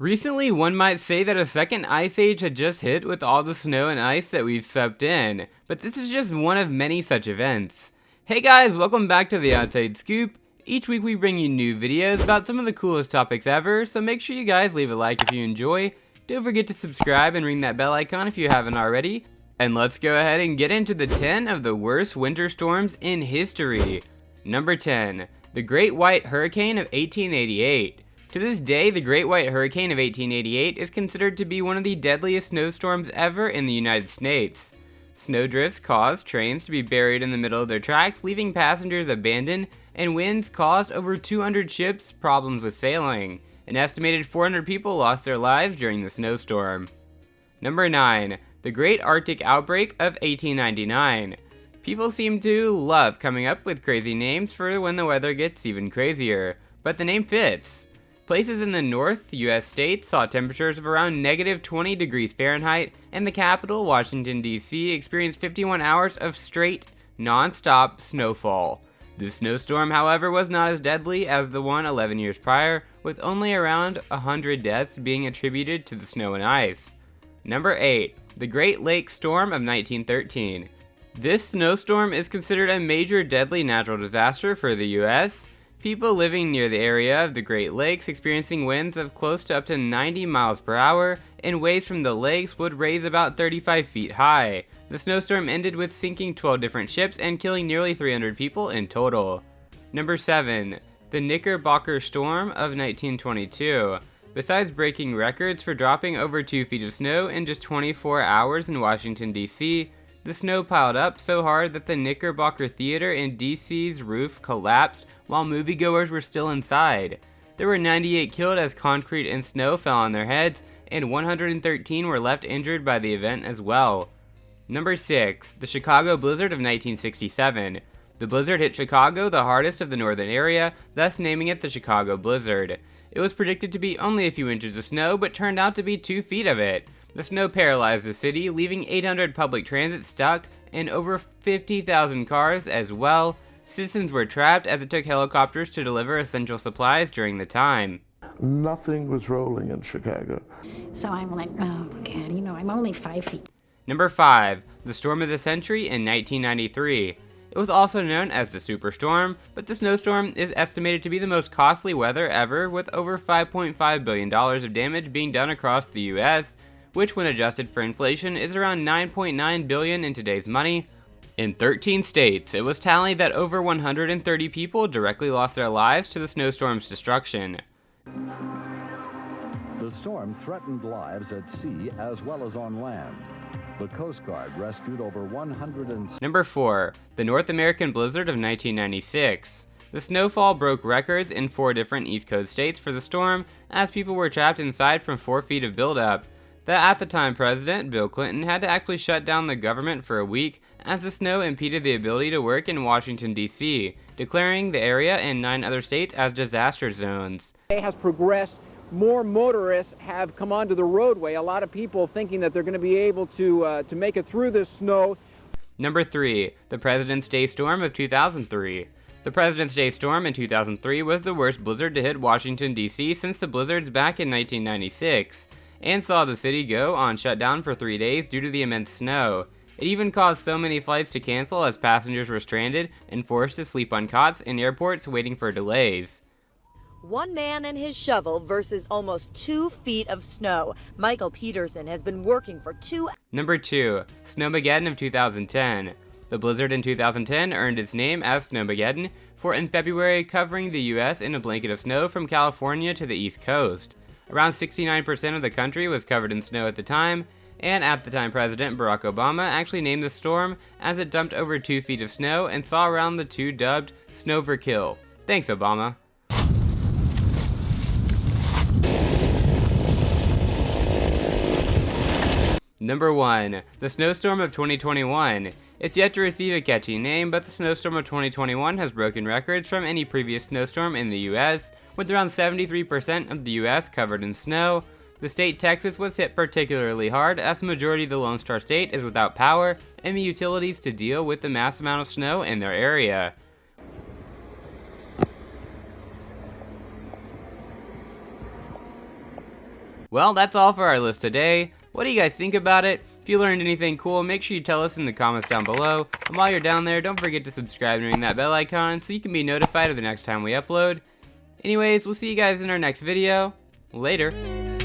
Recently, one might say that a second ice age had just hit with all the snow and ice that we've swept in, but this is just one of many such events. Hey guys, welcome back to the Outside Scoop. Each week we bring you new videos about some of the coolest topics ever, so make sure you guys leave a like if you enjoy. Don't forget to subscribe and ring that bell icon if you haven't already. And let's go ahead and get into the 10 of the worst winter storms in history. Number 10. The Great White Hurricane of 1888. To this day, the Great White Hurricane of 1888 is considered to be one of the deadliest snowstorms ever in the United States. Snowdrifts caused trains to be buried in the middle of their tracks, leaving passengers abandoned, and winds caused over 200 ships problems with sailing. An estimated 400 people lost their lives during the snowstorm. Number 9. The Great Arctic Outbreak of 1899. People seem to love coming up with crazy names for when the weather gets even crazier, but the name fits. Places in the North US states saw temperatures of around negative 20 degrees Fahrenheit, and the capital, Washington, D.C., experienced 51 hours of straight, non-stop snowfall. This snowstorm, however, was not as deadly as the one 11 years prior, with only around 100 deaths being attributed to the snow and ice. Number 8. The Great Lakes Storm of 1913. This snowstorm is considered a major deadly natural disaster for the U.S., people living near the area of the Great Lakes experiencing winds of close to up to 90 miles per hour, and waves from the lakes would raise about 35 feet high. The snowstorm ended with sinking 12 different ships and killing nearly 300 people in total. Number 7. The Knickerbocker Storm of 1922. Besides breaking records for dropping over 2 feet of snow in just 24 hours in Washington, D.C., the snow piled up so hard that the Knickerbocker Theater in DC's roof collapsed while moviegoers were still inside. There were 98 killed as concrete and snow fell on their heads, and 113 were left injured by the event as well. Number 6. The Chicago Blizzard of 1967. The blizzard hit Chicago, the hardest of the northern area, thus naming it the Chicago Blizzard. It was predicted to be only a few inches of snow, but turned out to be 2 feet of it. The snow paralyzed the city, leaving 800 public transit stuck and over 50,000 cars as well. Citizens were trapped as it took helicopters to deliver essential supplies during the time. Nothing was rolling in Chicago. So I'm like, oh God, I'm only 5 feet. Number 5. The Storm of the Century in 1993. It was also known as the Superstorm, but the snowstorm is estimated to be the most costly weather ever, with over $5.5 billion of damage being done across the U.S., which when adjusted for inflation is around $9.9 billion in today's money. In 13 states, it was tallied that over 130 people directly lost their lives to the snowstorm's destruction. The storm threatened lives at sea as well as on land. The Coast Guard rescued over 100. Number 4. The North American Blizzard of 1996. The snowfall broke records in 4 different East Coast states for the storm, as people were trapped inside from 4 feet of buildup. The at-the-time president, Bill Clinton, had to actually shut down the government for a week as the snow impeded the ability to work in Washington, D.C., declaring the area and 9 other states as disaster zones. It has progressed. More motorists have come onto the roadway. A lot of people thinking that they're going to be able to make it through this snow. Number 3. The President's Day Storm of 2003. The President's Day Storm in 2003 was the worst blizzard to hit Washington, D.C. since the blizzards back in 1996. And saw the city go on shutdown for 3 days due to the immense snow. It even caused so many flights to cancel as passengers were stranded and forced to sleep on cots in airports waiting for delays. One man and his shovel versus almost 2 feet of snow. Michael Peterson has been working for 2 hours. Number 2. Snowmageddon of 2010. The blizzard in 2010 earned its name as Snowmageddon for in February covering the U.S. in a blanket of snow from California to the East Coast. Around 69% of the country was covered in snow at the time, and at the time President Barack Obama actually named the storm as it dumped over 2 feet of snow and saw around the 2 dubbed Snowverkill. Thanks, Obama. Number 1. The Snowstorm of 2021. It's yet to receive a catchy name, but the Snowstorm of 2021 has broken records from any previous snowstorm in the U.S., with around 73% of the U.S. covered in snow. The state Texas was hit particularly hard, as the majority of the Lone Star State is without power and the utilities to deal with the mass amount of snow in their area. Well, that's all for our list today. What do you guys think about it? If you learned anything cool, make sure you tell us in the comments down below. And while you're down there, don't forget to subscribe and ring that bell icon so you can be notified of the next time we upload. Anyways, we'll see you guys in our next video. Later.